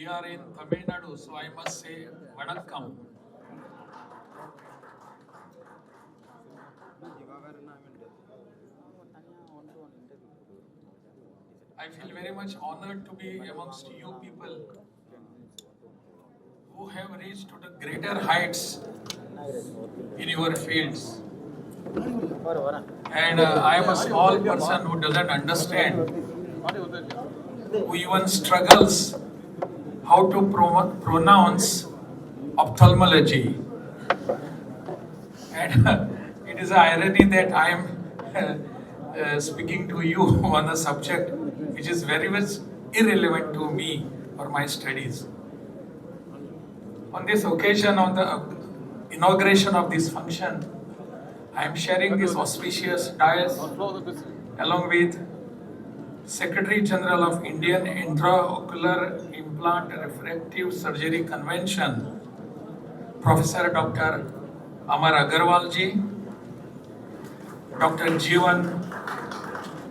are in Tamil Nadu, so I must say Vanakkam. I feel very much honored to be amongst you people who have reached to the greater heights in your fields. And I am a small person who doesn't understand, who even struggles how to pronounce ophthalmology. And it is an irony that I am speaking to you on a subject which is very much irrelevant to me or my studies. On this occasion, on the inauguration of this function, I am sharing this auspicious dais along with Secretary General of Indian Intraocular Implant Refractive Surgery Convention, Professor Dr. Amar Agarwal ji, Dr. Jeevan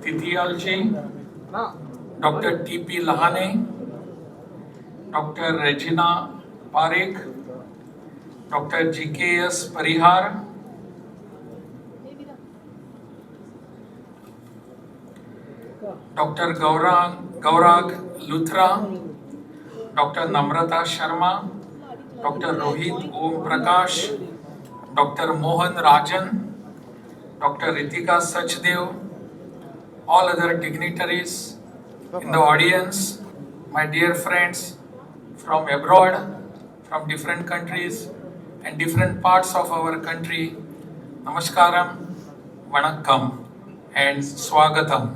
Titiyal ji, Dr. T.P. Lahane, Dr. Regina Parekh, Dr. G.K.S. Parihar, Dr. Gaurag Luthra, Dr. Namrata Sharma, Dr. Rohit Om Prakash, Dr. Mohan Rajan, Dr. Ritika Sachdev, all other dignitaries in the audience, my dear friends from abroad, from different countries and different parts of our country, Namaskaram, Vanakkam and Swagatam.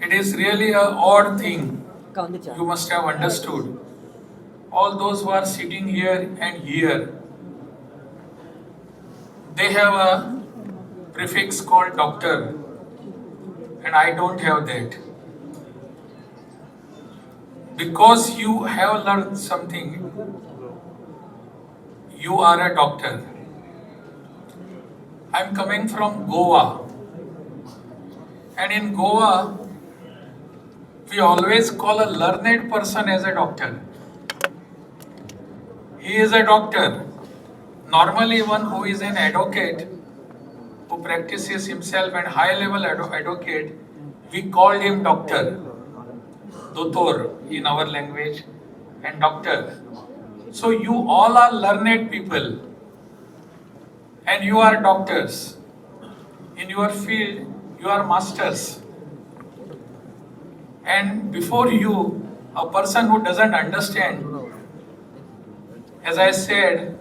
It is really an odd thing, you must have understood. All those who are sitting here and here, they have a prefix called doctor, and I don't have that. Because you have learned something, you are a doctor. I'm coming from Goa, and in Goa, we always call a learned person as a doctor. He is a doctor. Normally, one who is an advocate, who practices himself and high-level advocate, we call him doctor, dotor in our language, and doctor. So you all are learned people, and you are doctors. In your field, you are masters. And before you, a person who doesn't understand, as I said,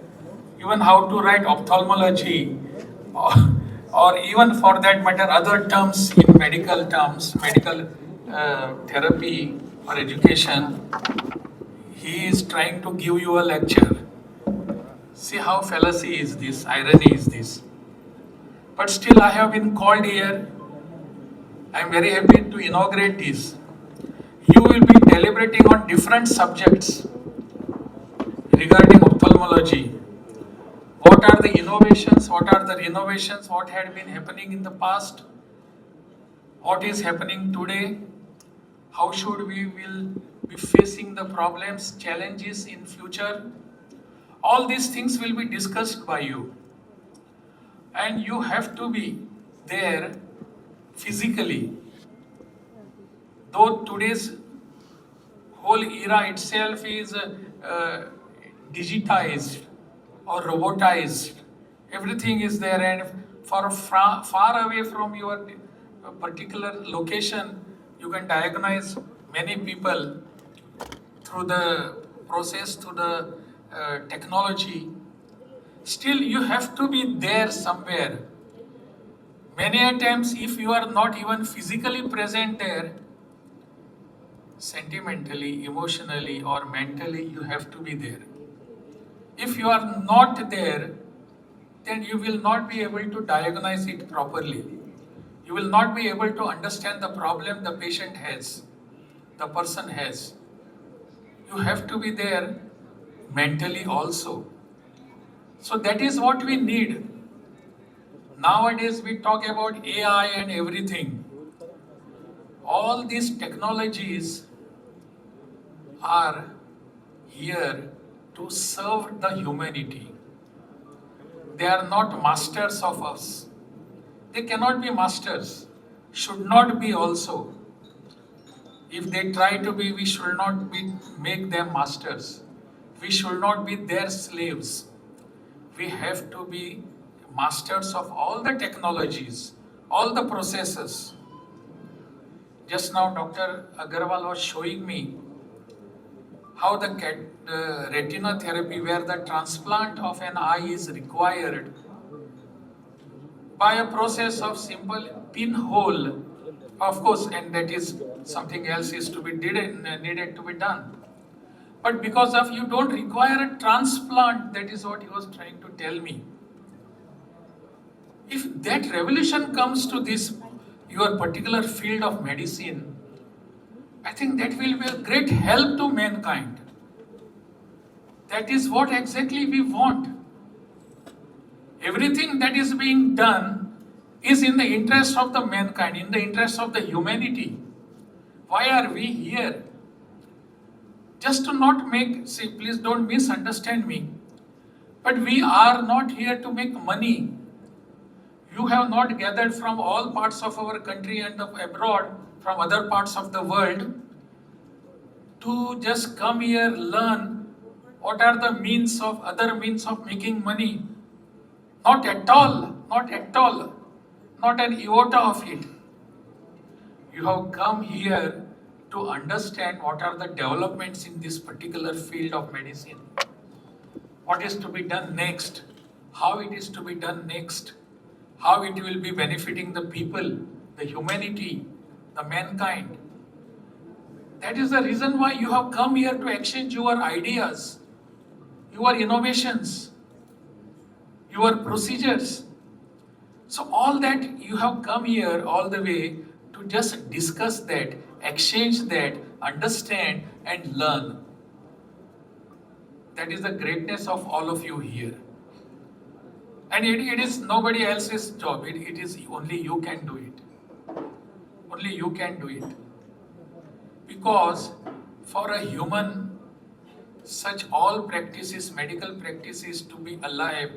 even how to write ophthalmology, or even for that matter, other terms in medical terms, medical therapy or education, he is trying to give you a lecture. See how fallacy is this, irony is this. But still I have been called here. I am very happy to inaugurate this. You will be deliberating on different subjects regarding ophthalmology. What are the innovations? What are the renovations? What had been happening in the past? What is happening today? How should we will be facing the problems, challenges in future? All these things will be discussed by you. And you have to be there physically. Though today's whole era itself is digitized or robotized, everything is there, and far away from your particular location, you can diagnose many people through the process, through the technology. Still, you have to be there somewhere. Many a times, if you are not even physically present there, sentimentally, emotionally, or mentally, you have to be there. If you are not there, then you will not be able to diagnose it properly. You will not be able to understand the problem the patient has, the person has. You have to be there mentally also. So that is what we need. Nowadays we talk about AI and everything. All these technologies are here to serve the humanity. They are not masters of us. They cannot be masters, should not be also. If they try to be, we should not make them masters. We should not be their slaves. We have to be masters of all the technologies, all the processes. Just now, Dr. Agarwal was showing me how the retina therapy, where the transplant of an eye is required by a process of simple pinhole, of course, and that is something else is to be needed to be done. But because of you don't require a transplant, that is what he was trying to tell me. If that revolution comes to this, your particular field of medicine, I think that will be a great help to mankind. That is what exactly we want. Everything that is being done is in the interest of the mankind, in the interest of the humanity. Why are we here? Just to not make, see, please don't misunderstand me, but we are not here to make money. You have not gathered from all parts of our country and abroad, from other parts of the world, to just come here, learn what are the other means of making money. Not at all, not at all, not an iota of it. You have come here to understand what are the developments in this particular field of medicine. What is to be done next, how it is to be done next, how it will be benefiting the people, the humanity, the mankind. That is the reason why you have come here to exchange your ideas, your innovations, your procedures. So all that you have come here all the way to just discuss that, exchange that, understand and learn. That is the greatness of all of you here. And it is nobody else's job. It is only you can do it. Only you can do it. Because for a human, such all practices, medical practices to be alive,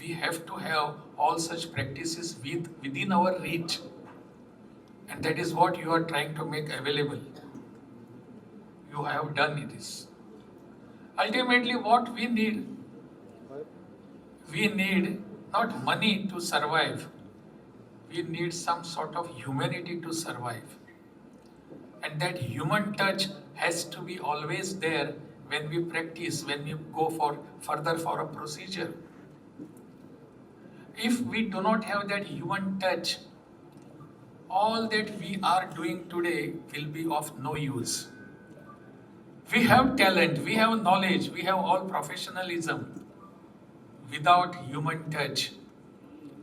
we have to have all such practices within our reach. And that is what you are trying to make available. You have done this. Ultimately, what we need not money to survive. We need some sort of humanity to survive. And that human touch has to be always there when we practice, when we go further for a procedure. If we do not have that human touch, all that we are doing today will be of no use. We have talent, we have knowledge, we have all professionalism. Without human touch,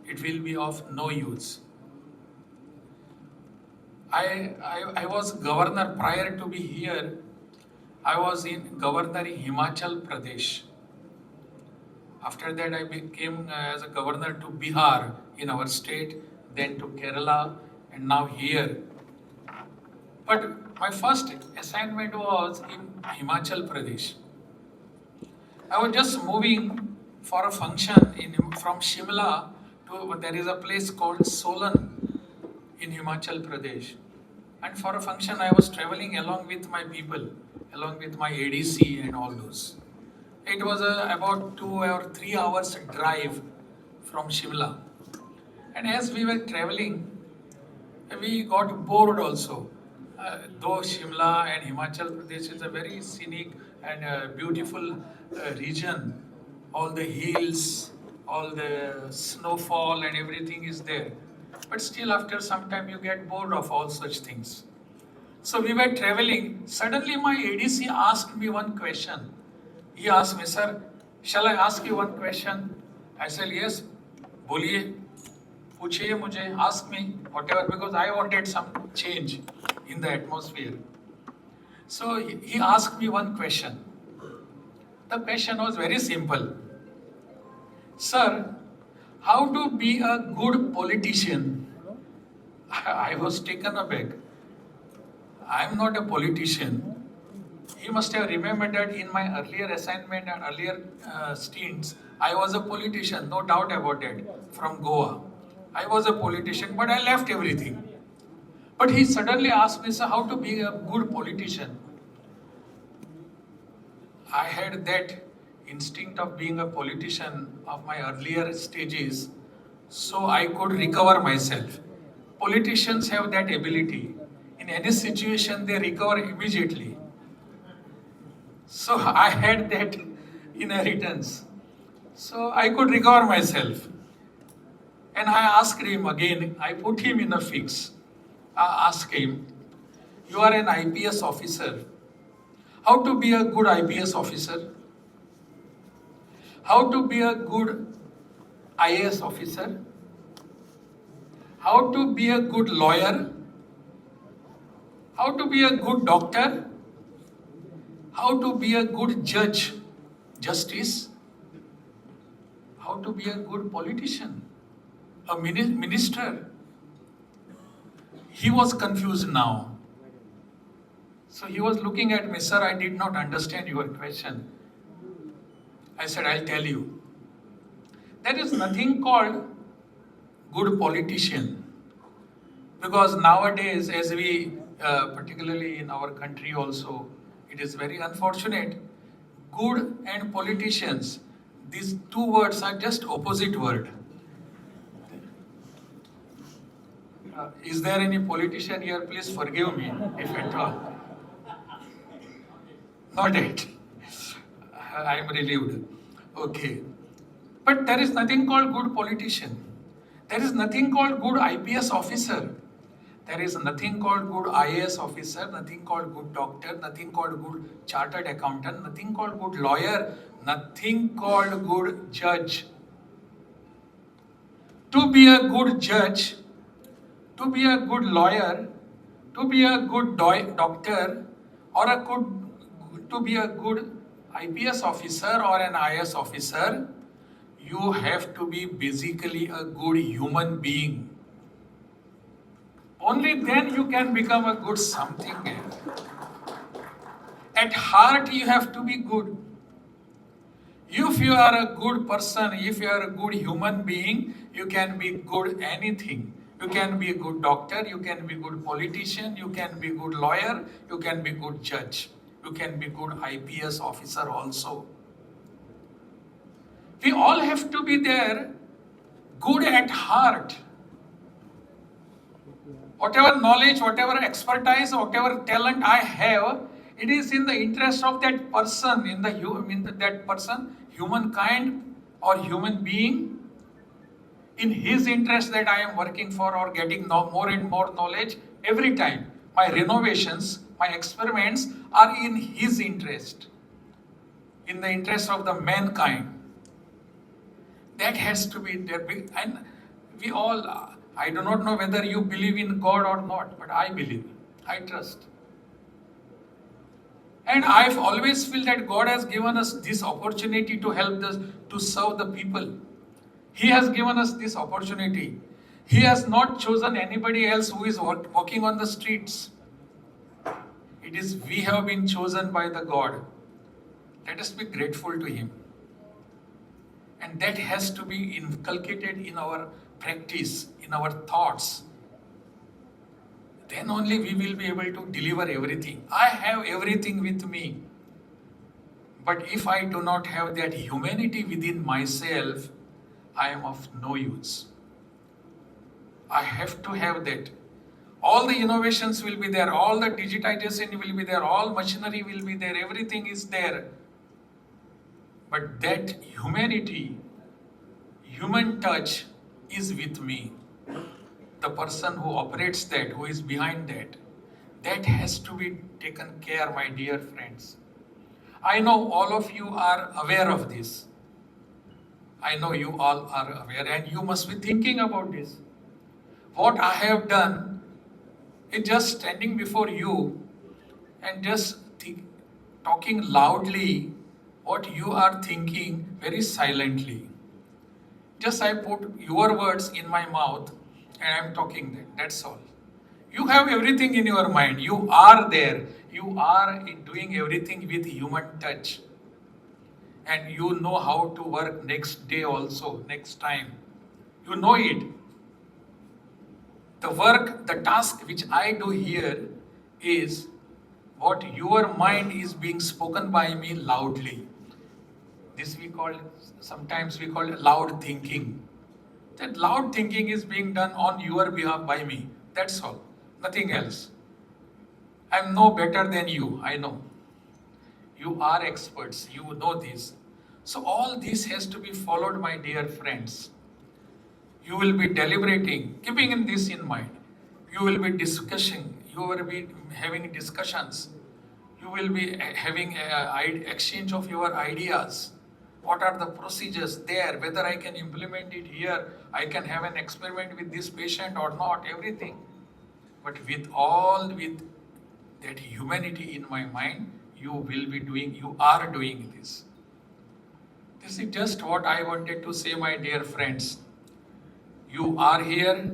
it will be of no use. I was governor prior to be here. I was governor in Himachal Pradesh. After that, I became as a governor to Bihar in our state, then to Kerala, and now here. But my first assignment was in Himachal Pradesh. I was just moving for a function from Shimla to, there is a place called Solan in Himachal Pradesh. And for a function, I was traveling along with my people, along with my ADC and all those. It was about 2 or 3 hours drive from Shimla. And as we were traveling, we got bored also. Though Shimla and Himachal Pradesh is a very scenic and beautiful region, all the hills, all the snowfall and everything is there. But still after some time you get bored of all such things. So we were traveling. Suddenly my ADC asked me one question. He asked me, "Sir, shall I ask you one question?" I said, "Yes, boliye, पूछिए मुझे, ask me, whatever," because I wanted some change in the atmosphere. So he asked me one question. The question was very simple. "Sir, how to be a good politician?" I was taken aback. I am not a politician. You must have remembered that in my earlier assignment and earlier stints, I was a politician, no doubt about it, from Goa. I was a politician, but I left everything. But he suddenly asked me, sir, how to be a good politician? I had that instinct of being a politician of my earlier stages, so I could recover myself. Politicians have that ability. In any situation, they recover immediately. So I had that inheritance. So I could recover myself. And I asked him again, I put him in a fix. I asked him, you are an IPS officer. How to be a good IPS officer? How to be a good IAS officer? How to be a good lawyer? How to be a good doctor? How to be a good judge, justice? How to be a good politician, a minister? He was confused now. So he was looking at me, sir, I did not understand your question. I said, I'll tell you. There is nothing called good politician. Because nowadays, as we, particularly in our country also, it is very unfortunate, good and politicians, these two words are just opposite word. Is there any politician here? Please forgive me, if at all. Not yet. I am relieved. Okay. But there is nothing called good politician. There is nothing called good IPS officer. There is nothing called good IAS officer, nothing called good doctor, nothing called good chartered accountant, nothing called good lawyer, nothing called good judge. To be a good judge, to be a good lawyer, to be a good doctor, or to be a good IPS officer or an IAS officer, you have to be basically a good human being. Only then you can become a good something. At heart, you have to be good. If you are a good person, if you are a good human being, you can be good anything. You can be a good doctor, you can be a good politician, you can be a good lawyer, you can be a good judge, you can be a good IPS officer also. We all have to be there, good at heart. Whatever knowledge, whatever expertise, whatever talent I have, it is in the interest of that person, that person, humankind or human being, in his interest that I am working for or getting more and more knowledge every time. My renovations, my experiments are in his interest, in the interest of the mankind. That has to be there. And we all, I do not know whether you believe in God or not, but I believe, I trust. And I've always feel that God has given us this opportunity to help us, to serve the people. He has given us this opportunity. He has not chosen anybody else who is walking on the streets. It is we have been chosen by the God. Let us be grateful to Him. And that has to be inculcated in our practice, in our thoughts. Then only we will be able to deliver everything. I have everything with me. But if I do not have that humanity within myself, I am of no use. I have to have that. All the innovations will be there, all the digitization will be there, all machinery will be there, everything is there. But that humanity, human touch is with me. The person who operates that, who is behind that has to be taken care, my dear friends. I know all of you are aware of this. I know you all are aware and you must be thinking about this. What I have done is just standing before you and just talking loudly what you are thinking very silently. Just I put your words in my mouth and I am talking that. That's all. You have everything in your mind. You are there. You are doing everything with human touch. And you know how to work next day also, next time. You know it. The work, the task which I do here is what your mind is being spoken by me loudly. This sometimes we call it loud thinking. That loud thinking is being done on your behalf by me. That's all. Nothing else. I'm no better than you, I know. You are experts, you know this. So all this has to be followed, my dear friends. You will be deliberating, keeping this in mind. You will be discussing, you will be having discussions. You will be having an exchange of your ideas. What are the procedures there? Whether I can implement it here, I can have an experiment with this patient or not, everything. But with that humanity in my mind, you are doing this. This is just what I wanted to say, my dear friends. You are here.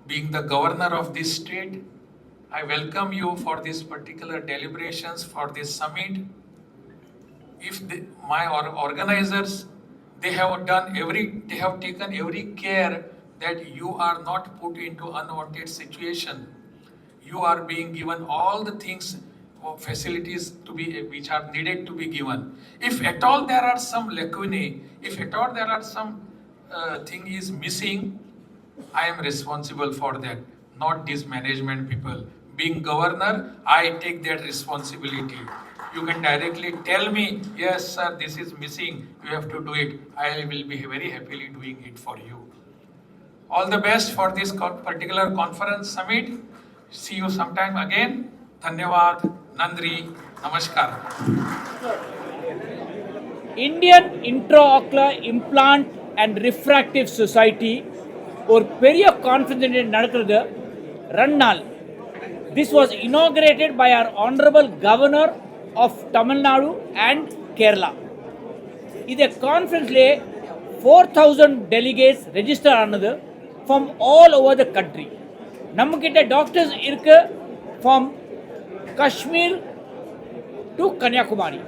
Being the governor of this state, I welcome you for these particular deliberations, for this summit. If my organizers, they have taken every care that you are not put into unwanted situation. You are being given all the things, facilities which are needed to be given. If at all there are some lacunae, if at all there are some thing is missing, I am responsible for that, not these management people. Being governor, I take that responsibility. You can directly tell me, yes sir, this is missing, you have to do it. I will be very happily doing it for you. All the best for this particular conference summit. See you sometime again. Dhanyavad, Nandri, Namaskar. Indian Intraocular Implant and Refractive Society ஒரு பெரிய conference நடக்கிறது 2 நாள். This was inaugurated by our Honorable Governor of Tamil Nadu and Kerala. இந்த கான்ஃபரன்ஸ்லே 4,000 delegates register ஆனது from all over the country. நம்ம கிட்ட doctors இருக்கு from Kashmir to Kanyakumari.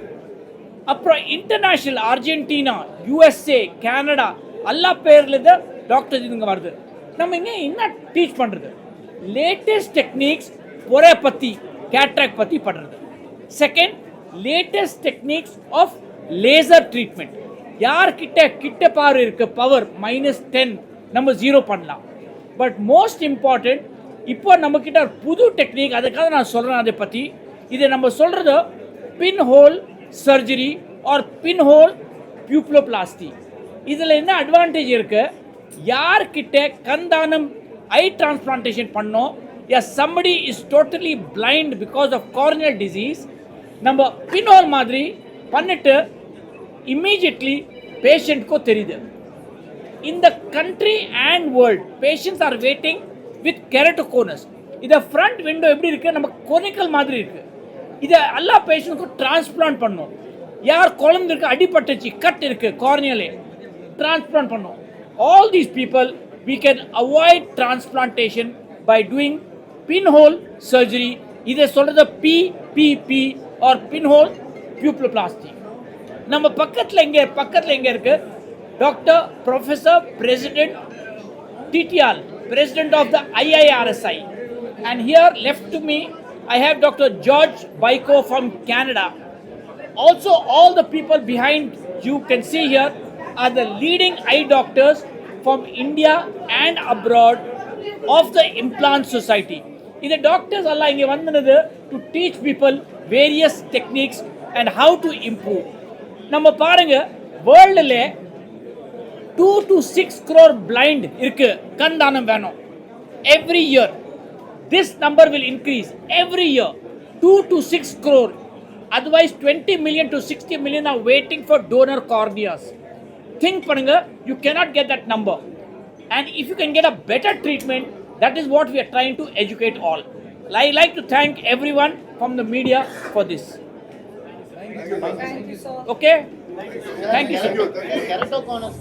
அப்புறம் இன்டர்நேஷனல் அர்ஜென்டினா, USA, கனடா எல்லா பேர்லேருந்து டாக்டர்ஸ் இங்கே வருது. நம்ம இங்கே என்ன டீச் பண்ணுறது? லேட்டஸ்ட் டெக்னிக்ஸ் பொறை பற்றி, கேட்ராக்ட் பற்றி பண்ணுறது. Second, latest techniques of laser treatment. கிட்ட பவர் இருக்குது, பவர் -10 நம்ம 0 பண்ணலாம். பட் மோஸ்ட் இம்பார்ட்டண்ட், இப்போ நம்மக்கிட்ட புது டெக்னிக், அதுக்காக நான் சொல்கிறேன் அதை பற்றி. இதை நம்ம சொல்கிறது பின் ஹோல் சர்ஜரி ஆர் பின் ஹோல் பியூப்ளோபிளாஸ்டி. இதில் என்ன அட்வான்டேஜ் இருக்குது? யார்கிட்ட கண்தானம் ஐ டிரான்ஸ்பிளான்டேஷன் பண்ணோம், somebody is totally blind because of corneal disease, நம்ம பின் ஹோல் மாதிரி பண்ணிட்டு immediately பேஷண்ட்க்கு தெரியுது. In the country and world, patients are waiting with keratoconus. இதை ஃப்ரண்ட் விண்டோ எப்படி இருக்குது? நம்ம கோனிக்கல் மாதிரி இருக்குது. இதை எல்லா பேஷண்ட்க்கும் டிரான்ஸ்பிளான்ட் பண்ணோம். குழந்தைக்கு அடிபட்டுச்சு, கட் இருக்குது, கார்னியலே டிரான்ஸ்பிளான்ட் பண்ணோம். All these people, we can avoid transplantation by doing pinhole surgery. இதை சொல்கிறது PPP or pinhole pupilloplasty. நம்ம பக்கத்தில் எங்கே இருக்குது? Doctor professor president TTL, President of the IIRSI. And here left to me, I have Dr. George Baiko from Canada. Also, all the people behind you can see here are the leading eye doctors from India and abroad of the Implant Society. The doctors alla inge vandunadu to teach people various techniques and how to improve. நம்ம பாருங்க, வேர்ல்டுல 2 to 6 crore blind இருக்கு, கண் தானம் வேணும். Every year this number will increase every year, 2 to 6 crore. Otherwise 20 million to 60 million are waiting for donor corneas. Think பண்ணுங்க, you cannot get that number. And if you can get a better treatment, that is what we are trying to educate all. I like to thank everyone from the media for this. Thank you, sir. Okay? Thank you, sir. Keratoconus.